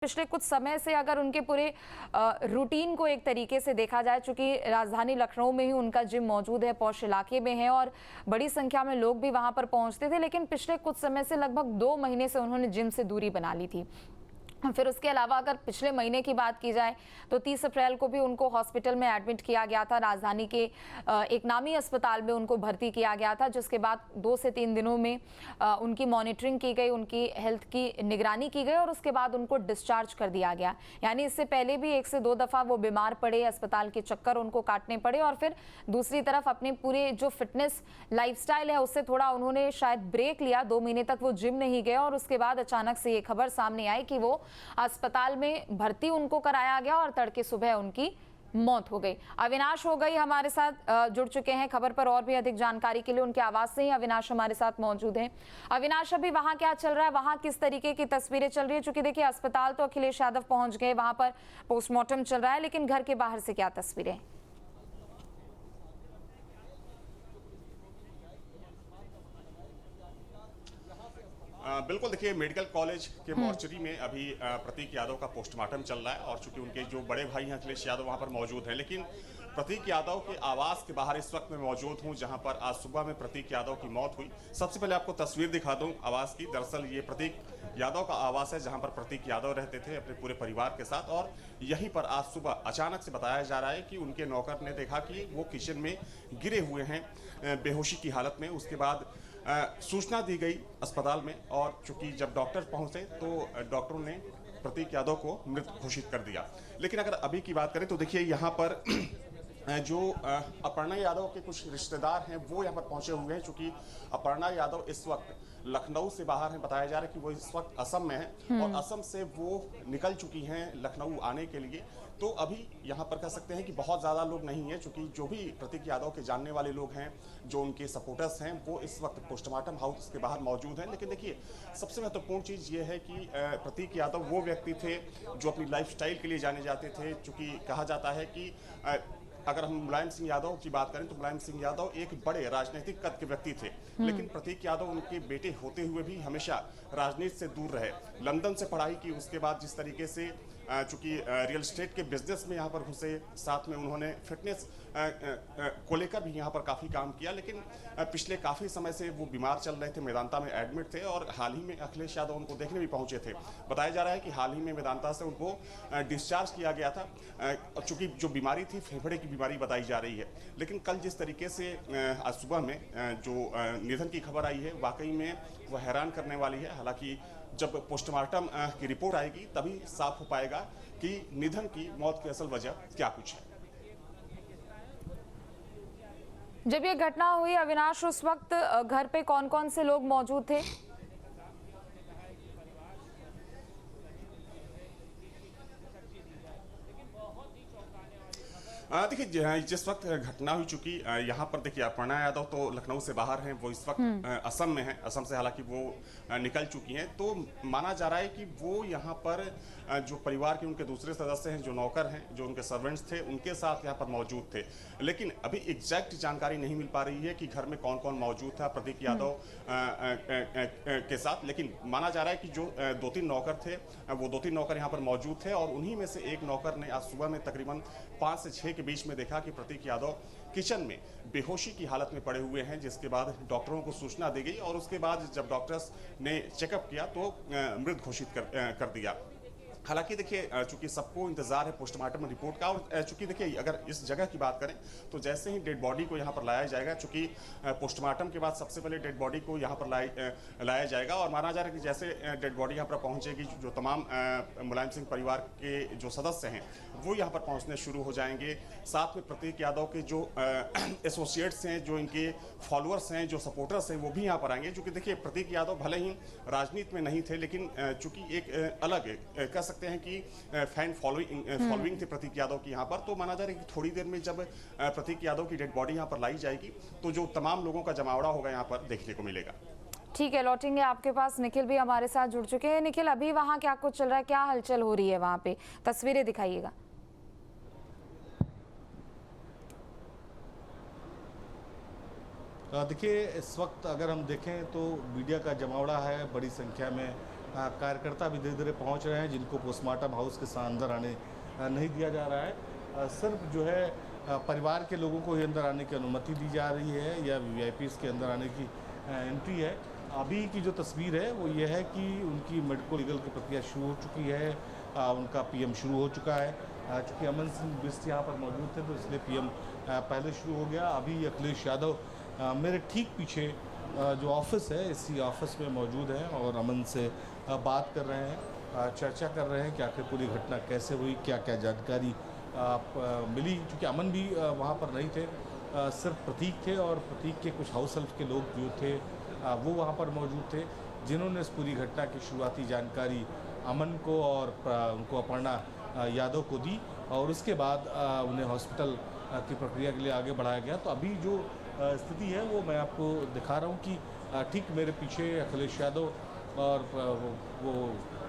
पिछले कुछ समय से अगर उनके पूरे रूटीन को एक तरीके से देखा जाए, चूंकि राजधानी लखनऊ में ही उनका जिम मौजूद है, पौष इलाके में है और बड़ी संख्या में लोग भी वहां पर पहुंचते थे, लेकिन पिछले कुछ समय से लगभग 2 महीने से उन्होंने जिम से दूरी बना ली थी। फिर उसके अलावा अगर पिछले महीने की बात की जाए तो 30 अप्रैल को भी उनको हॉस्पिटल में एडमिट किया गया था। राजधानी के एक नामी अस्पताल में उनको भर्ती किया गया था, जिसके बाद 2 से 3 दिनों में उनकी मॉनिटरिंग की गई, उनकी हेल्थ की निगरानी की गई और उसके बाद उनको डिस्चार्ज कर दिया गया। यानी इससे पहले भी 1 से 2 दफ़ा वो बीमार पड़े, अस्पताल के चक्कर उनको काटने पड़े और फिर दूसरी तरफ अपने पूरे जो फिटनेस लाइफस्टाइल है उससे थोड़ा उन्होंने शायद ब्रेक लिया। 2 महीने तक वो जिम नहीं गए और उसके बाद अचानक से ये खबर सामने आई कि वो अस्पताल में भर्ती उनको कराया गया और तड़के सुबह उनकी मौत हो गई। अविनाश हो गई हमारे साथ जुड़ चुके हैं खबर पर और भी अधिक जानकारी के लिए। उनके आवाज से ही अविनाश हमारे साथ मौजूद हैं। अविनाश, अभी वहां क्या चल रहा है, वहां किस तरीके की तस्वीरें चल रही है? चूंकि देखिए अस्पताल तो अखिलेश यादव पहुंच गए, वहां पर पोस्टमार्टम चल रहा है, लेकिन घर के बाहर से क्या तस्वीरें? बिल्कुल, देखिए मेडिकल कॉलेज के मॉर्चरी में अभी प्रतीक यादव का पोस्टमार्टम चल रहा है और चूंकि उनके जो बड़े भाई हैं अखिलेश यादव वहां पर मौजूद हैं, लेकिन प्रतीक यादव के आवास के बाहर इस वक्त मैं मौजूद हूं जहां पर आज सुबह में प्रतीक यादव की मौत हुई। सबसे पहले आपको तस्वीर दिखा दूं आवास की। दरअसल ये प्रतीक यादव का आवास है जहां पर प्रतीक यादव रहते थे अपने पूरे परिवार के साथ, और यहीं पर आज सुबह अचानक से बताया जा रहा है कि उनके नौकर ने देखा कि वो किचन में गिरे हुए हैं बेहोशी की हालत में। उसके बाद सूचना दी गई अस्पताल में और चूंकि जब डॉक्टर पहुंचे तो डॉक्टरों ने प्रतीक यादव को मृत घोषित कर दिया। लेकिन अगर अभी की बात करें तो देखिए यहाँ पर जो अपर्णा यादव के कुछ रिश्तेदार हैं वो यहाँ पर पहुंचे हुए हैं। चूंकि अपर्णा यादव इस वक्त लखनऊ से बाहर हैं, बताया जा रहा है कि वो इस वक्त असम में हैं और असम से वो निकल चुकी हैं लखनऊ आने के लिए। तो अभी यहाँ पर कह सकते हैं कि बहुत ज़्यादा लोग नहीं हैं, चूंकि जो भी प्रतीक यादव के जानने वाले लोग हैं, जो उनके सपोर्टर्स हैं, वो इस वक्त पोस्टमार्टम हाउस के बाहर मौजूद हैं। लेकिन देखिए सबसे महत्वपूर्ण चीज़ ये है कि प्रतीक यादव वो व्यक्ति थे जो अपनी लाइफ स्टाइल के लिए जाने जाते थे। चूँकि कहा जाता है कि अगर हम मुलायम सिंह यादव की बात करें तो मुलायम सिंह यादव एक बड़े राजनीतिक कद के व्यक्ति थे, लेकिन प्रतीक यादव उनके बेटे होते हुए भी हमेशा राजनीति से दूर रहे। लंदन से पढ़ाई की, उसके बाद जिस तरीके से चूंकि रियल एस्टेट के बिजनेस में यहाँ पर घुसे, साथ में उन्होंने फिटनेस को लेकर भी यहाँ पर काफ़ी काम किया। लेकिन पिछले काफ़ी समय से वो बीमार चल रहे थे, मेदांता में एडमिट थे और हाल ही में अखिलेश यादव उनको देखने भी पहुँचे थे। बताया जा रहा है कि हाल ही में मेदांता से उनको डिस्चार्ज किया गया था, चूँकि जो बीमारी थी फेफड़े की बीमारी बताई जा रही है। लेकिन कल जिस तरीके से आज सुबह में जो निधन की खबर आई है, वाकई में वो हैरान करने वाली है। हालांकि जब पोस्टमार्टम की रिपोर्ट आएगी तभी साफ हो पाएगा कि निधन की मौत की असल वजह क्या कुछ है। जब ये घटना हुई अविनाश, उस वक्त घर पे कौन-कौन से लोग मौजूद थे? देखिए जिस वक्त घटना हुई, चुकी यहाँ पर देखिए अपर्णा यादव तो लखनऊ से बाहर हैं, वो इस वक्त असम में हैं। असम से हालांकि वो निकल चुकी हैं, तो माना जा रहा है कि वो यहाँ पर जो परिवार के उनके दूसरे सदस्य हैं, जो नौकर हैं, जो उनके सर्वेंट्स थे, उनके साथ यहाँ पर मौजूद थे। लेकिन अभी एग्जैक्ट जानकारी नहीं मिल पा रही है कि घर में कौन कौन मौजूद था प्रतीक यादव के साथ। लेकिन माना जा रहा है कि जो 2-3 नौकर थे, वो 2-3 नौकर यहाँ पर मौजूद थे और उन्हीं में से एक नौकर ने आज सुबह में तकरीबन 5 से 6 के बीच में देखा कि प्रतीक यादव किचन में बेहोशी की हालत में पड़े हुए हैं, जिसके बाद डॉक्टरों को सूचना दी गई और उसके बाद जब डॉक्टर्स ने चेकअप किया तो मृत घोषित कर दिया। हालांकि देखिए चूंकि सबको इंतजार है पोस्टमार्टम रिपोर्ट का, और चूंकि देखिए अगर इस जगह की बात करें तो जैसे ही डेड बॉडी को यहाँ पर लाया जाएगा, चूंकि पोस्टमार्टम के बाद सबसे पहले डेड बॉडी को यहाँ पर लाया जाएगा और माना जा रहा है कि जैसे डेड बॉडी यहाँ पर पहुँचेगी, जो तमाम मुलायम सिंह परिवार के जो सदस्य हैं वो यहाँ पर पहुँचने शुरू हो जाएंगे। साथ में प्रतीक यादव के जो एसोसिएट्स हैं, जो इनके फॉलोअर्स हैं, जो सपोर्टर्स हैं, वो भी यहाँ पर आएंगे। चूँकि देखिए प्रतीक यादव भले ही राजनीति में नहीं थे, लेकिन चूँकि एक अलग कह सकते हैं कि फैन फॉलोइंग थे प्रतीक यादव की यहाँ पर, तो माना जा रहा है कि थोड़ी देर में जब प्रतीक यादव की डेड बॉडी यहाँ पर लाई जाएगी तो जो तमाम लोगों का जमावड़ा होगा यहाँ पर देखने को मिलेगा। ठीक है, लौटेंगे आपके पास। निखिल भी हमारे साथ जुड़ चुके हैं। निखिल, अभी वहाँ क्या कुछ चल रहा है, क्या हलचल हो रही है वहाँ पे, तस्वीरें दिखाइएगा। देखिए इस वक्त अगर हम देखें तो मीडिया का जमावड़ा है, बड़ी संख्या में कार्यकर्ता भी धीरे धीरे पहुंच रहे हैं, जिनको पोस्टमार्टम हाउस के साथ अंदर आने नहीं दिया जा रहा है। सिर्फ जो है परिवार के लोगों को ही अंदर आने की अनुमति दी जा रही है या वीआईपीज़ के अंदर आने की एंट्री है। अभी की जो तस्वीर है वो ये है कि उनकी मेडिको लीगल की प्रक्रिया शुरू हो चुकी है, उनका पीएम शुरू हो चुका है। चूँकि अमन सिंह बिस्ट यहाँ पर मौजूद थे तो इसलिए पीएम पहले शुरू हो गया। अभी अखिलेश यादव मेरे ठीक पीछे जो ऑफिस है इसी ऑफिस में मौजूद हैं और अमन से बात कर रहे हैं, चर्चा कर रहे हैं कि आखिर पूरी घटना कैसे हुई, क्या क्या जानकारी मिली। क्योंकि अमन भी वहाँ पर नहीं थे, सिर्फ प्रतीक थे और प्रतीक के कुछ हाउस हेल्प के लोग जो थे वो वहाँ पर मौजूद थे, जिन्होंने इस पूरी घटना की शुरुआती जानकारी अमन को और उनको अपर्णा यादव को दी और उसके बाद उन्हें हॉस्पिटल की प्रक्रिया के लिए आगे बढ़ाया गया। तो अभी जो स्थिति है वो मैं आपको दिखा रहा हूँ कि ठीक मेरे पीछे अखिलेश यादव और वो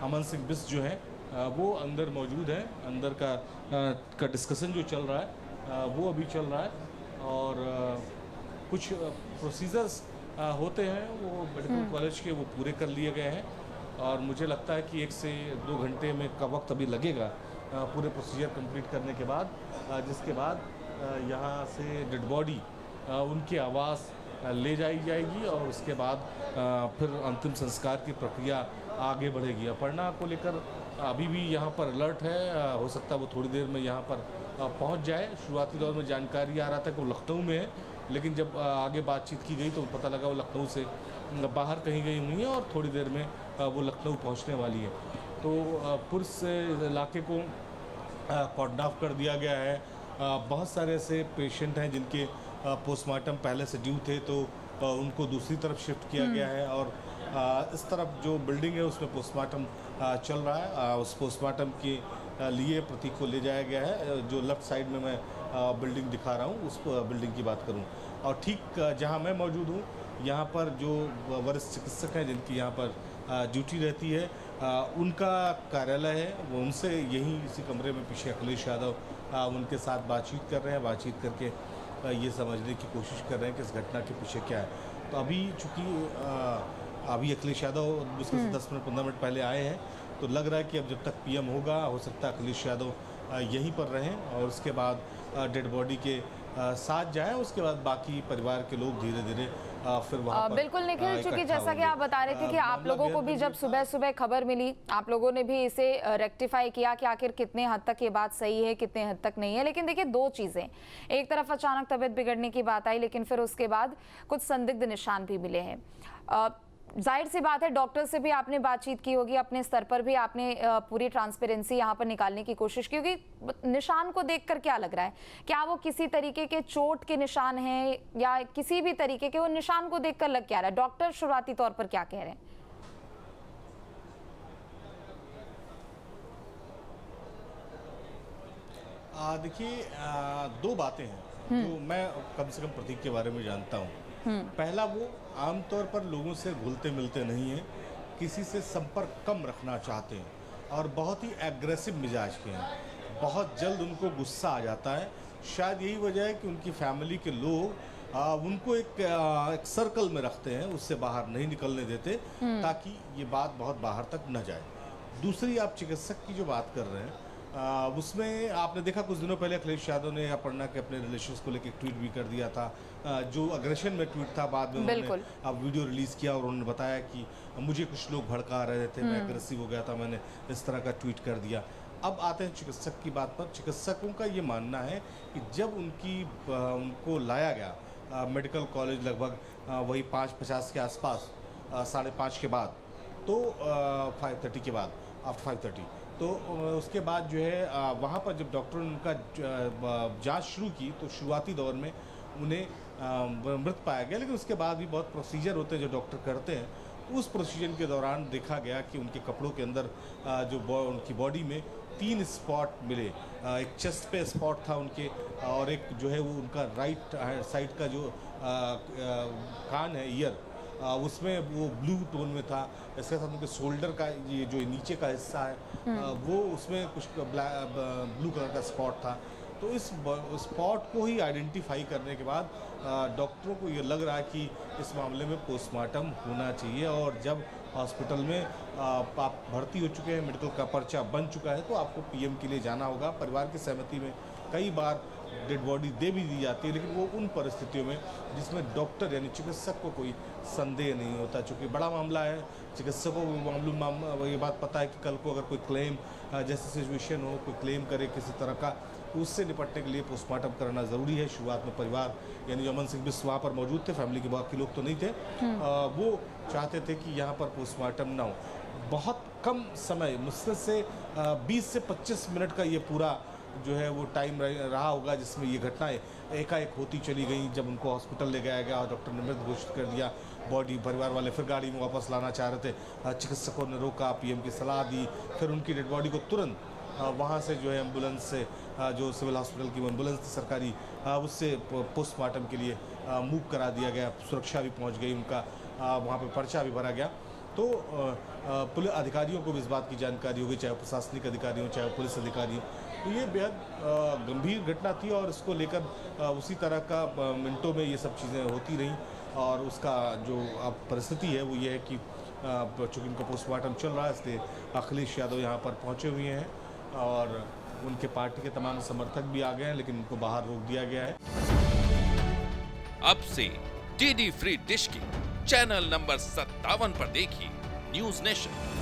अमन सिंह बिस्ट जो हैं वो अंदर मौजूद हैं। अंदर का डिस्कशन जो चल रहा है वो अभी चल रहा है और कुछ प्रोसीजर्स होते हैं वो मेडिकल कॉलेज के वो पूरे कर लिए गए हैं और मुझे लगता है कि 1 से 2 घंटे में का वक्त अभी लगेगा पूरे प्रोसीजर कंप्लीट करने के बाद, जिसके बाद यहाँ से डेड बॉडी उनके आवास ले जाई जाएगी और उसके बाद फिर अंतिम संस्कार की प्रक्रिया आगे बढ़ेगी। अपर्णा को लेकर अभी भी यहाँ पर अलर्ट है, हो सकता है वो थोड़ी देर में यहाँ पर पहुँच जाए। शुरुआती दौर में जानकारी आ रहा था कि वो लखनऊ में है, लेकिन जब आगे बातचीत की गई तो पता लगा वो लखनऊ से बाहर कहीं गई हुई है और थोड़ी देर में वो लखनऊ पहुँचने वाली है। तो पुलिस इलाके को कॉर्डन ऑफ कर दिया गया है। बहुत सारे ऐसे पेशेंट हैं जिनके पोस्टमार्टम पहले से ड्यू थे तो उनको दूसरी तरफ शिफ्ट किया गया है और इस तरफ जो बिल्डिंग है उसमें पोस्टमार्टम चल रहा है। उस पोस्टमार्टम के लिए प्रतीक को ले जाया गया है। जो लेफ़्ट साइड में मैं बिल्डिंग दिखा रहा हूँ उस बिल्डिंग की बात करूँ और ठीक जहाँ मैं मौजूद हूँ यहाँ पर जो वरिष्ठ चिकित्सक हैं जिनकी यहाँ पर ड्यूटी रहती है उनका कार्यालय है, वो उनसे यहीं इसी कमरे में पीछे अखिलेश यादव उनके साथ बातचीत कर रहे हैं। बातचीत करके ये समझने की कोशिश कर रहे हैं कि इस घटना के पीछे क्या है। तो अभी चूँकि अभी अखिलेश यादव मुश्किल से 10 मिनट 15 मिनट पहले आए हैं तो लग रहा है कि अब जब तक पीएम होगा हो सकता है अखिलेश यादव यहीं पर रहें और उसके बाद डेड बॉडी के साथ जाएं। उसके बाद बाकी परिवार के लोग धीरे धीरे फिर वहाँ पर बिल्कुल निखिल, चूंकि जैसा कि आप बता रहे थे कि आप लोगों को भी जब सुबह सुबह खबर मिली आप लोगों ने भी इसे रेक्टिफाई किया कि आखिर कितने हद तक ये बात सही है कितने हद तक नहीं है। लेकिन देखिए दो चीजें, एक तरफ अचानक तबीयत बिगड़ने की बात आई लेकिन फिर उसके बाद कुछ संदिग्ध निशान भी मिले हैं। जाहिर सी बात है डॉक्टर से भी आपने बातचीत की होगी, अपने स्तर पर भी आपने पूरी ट्रांसपेरेंसी यहाँ पर निकालने की कोशिश की होगी। निशान को देखकर क्या लग रहा है, क्या वो किसी तरीके के चोट के निशान हैं या किसी भी तरीके के, वो निशान को देखकर लग क्या रहा है? डॉक्टर शुरुआती तौर पर क्या कह रहे हैं? देखिए दो बातें हैं जो मैं कम से कम प्रतीक के बारे में जानता हूँ। पहला, वो आमतौर पर लोगों से घुलते मिलते नहीं हैं, किसी से संपर्क कम रखना चाहते हैं और बहुत ही एग्रेसिव मिजाज के हैं। बहुत जल्द उनको गुस्सा आ जाता है। शायद यही वजह है कि उनकी फैमिली के लोग उनको एक सर्कल में रखते हैं, उससे बाहर नहीं निकलने देते ताकि ये बात बहुत बाहर तक न जाए। दूसरी, आप चिकित्सक की जो बात कर रहे हैं उसमें आपने देखा कुछ दिनों पहले अखिलेश यादव ने अपर्णा के अपने रिलेशंस को लेकर ट्वीट भी कर दिया था, जो अग्रेशन में ट्वीट था। बाद में उन्होंने अब वीडियो रिलीज़ किया और उन्होंने बताया कि मुझे कुछ लोग भड़का रहे थे, मैं अग्रेसिव हो गया था, मैंने इस तरह का ट्वीट कर दिया। अब आते हैं चिकित्सक की बात पर। चिकित्सकों का ये मानना है कि जब उनको लाया गया मेडिकल कॉलेज लगभग वही 5:50 के आसपास, 5:30 के बाद, तो 5:30 के बाद, आफ्टर 5:30, तो उसके बाद जो है वहाँ पर जब डॉक्टरों ने उनका जांच शुरू की तो शुरुआती दौर में उन्हें मृत पाया गया। लेकिन उसके बाद भी बहुत प्रोसीजर होते हैं जो डॉक्टर करते हैं। उस प्रोसीजर के दौरान देखा गया कि उनके कपड़ों के अंदर उनकी बॉडी में 3 स्पॉट मिले। एक चेस्ट पे स्पॉट था उनके और एक जो है वो उनका राइट साइड का जो कान है, ईयर, उसमें वो ब्लू टोन में था। इसके साथ उनके शोल्डर का ये जो नीचे का हिस्सा है वो उसमें कुछ ब्लू कलर का स्पॉट था। तो इस स्पॉट को ही आइडेंटिफाई करने के बाद डॉक्टरों को ये लग रहा है कि इस मामले में पोस्टमार्टम होना चाहिए और जब हॉस्पिटल में आप भर्ती हो चुके हैं, मेडिकल का पर्चा बन चुका है, तो आपको पीएम के लिए जाना होगा। परिवार की सहमति में कई बार डेड बॉडी दे भी दी जाती है, लेकिन वो उन परिस्थितियों में जिसमें डॉक्टर यानी चिकित्सक को कोई संदेह नहीं होता। चूँकि बड़ा मामला है, चिकित्सकों को ये बात पता है कि कल को अगर कोई क्लेम जैसी सिचुएशन हो, कोई क्लेम करे किसी तरह का, उससे निपटने के लिए पोस्टमार्टम करना ज़रूरी है। शुरुआत में परिवार यानी अमन सिंह बिष्ट वहाँ पर मौजूद थे, फैमिली के बाकी लोग तो नहीं थे। वो चाहते थे कि यहाँ पर पोस्टमार्टम ना हो। बहुत कम समय, मुश्किल से 20 से 25 मिनट का ये पूरा जो है वो टाइम रहा होगा जिसमें ये घटनाएं एकाएक होती चली गई। जब उनको हॉस्पिटल ले जाया गया और डॉक्टर ने मृत घोषित कर दिया बॉडी, परिवार वाले फिर गाड़ी में वापस लाना चाह रहे थे, चिकित्सकों ने रोका, पीएम की सलाह दी, फिर उनकी डेड बॉडी को तुरंत वहाँ से जो है एम्बुलेंस से, जो सिविल हॉस्पिटल की सरकारी थी सरकारी, उससे पोस्टमार्टम के लिए मूव करा दिया गया। सुरक्षा भी पहुँच गई उनका, वहाँ पर पर्चा भी भरा गया। तो पुलिस अधिकारियों को भी इस बात की जानकारी होगी, चाहे प्रशासनिक अधिकारी हो चाहे पुलिस अधिकारी हो। तो ये बेहद गंभीर घटना थी और इसको लेकर उसी तरह का मिनटों में ये सब चीज़ें होती रहीं। और उसका जो अब परिस्थिति है वो ये है कि चूँकि उनका पोस्टमार्टम चल रहा है, इसलिए अखिलेश यादव यहाँ पर पहुँचे हुए हैं और उनके पार्टी के तमाम समर्थक भी आ गए हैं, लेकिन उनको बाहर रोक दिया गया है। अब से डीडी फ्री डिश की चैनल नंबर 57 पर देखिए न्यूज़ नेशन।